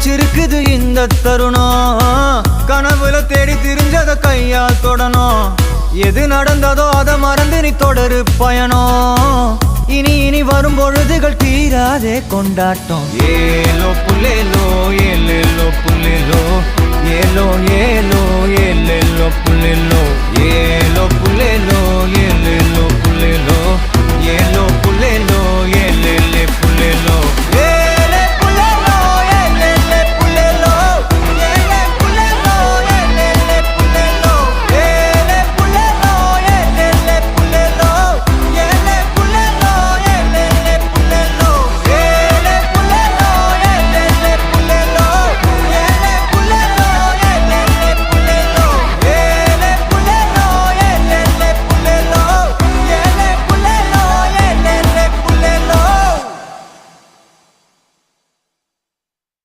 பிடிச்சிருக்குது இந்த தருணம். கனவுல தேடி திரிஞ்சத கையால் தொடணும். எது நடந்ததோ அதை மறந்து நீ தொடரு பயணம். இனி இனி வரும் பொழுதுகள் தீராதே கொண்டாட்டம். ஏலோ புல்லேலோ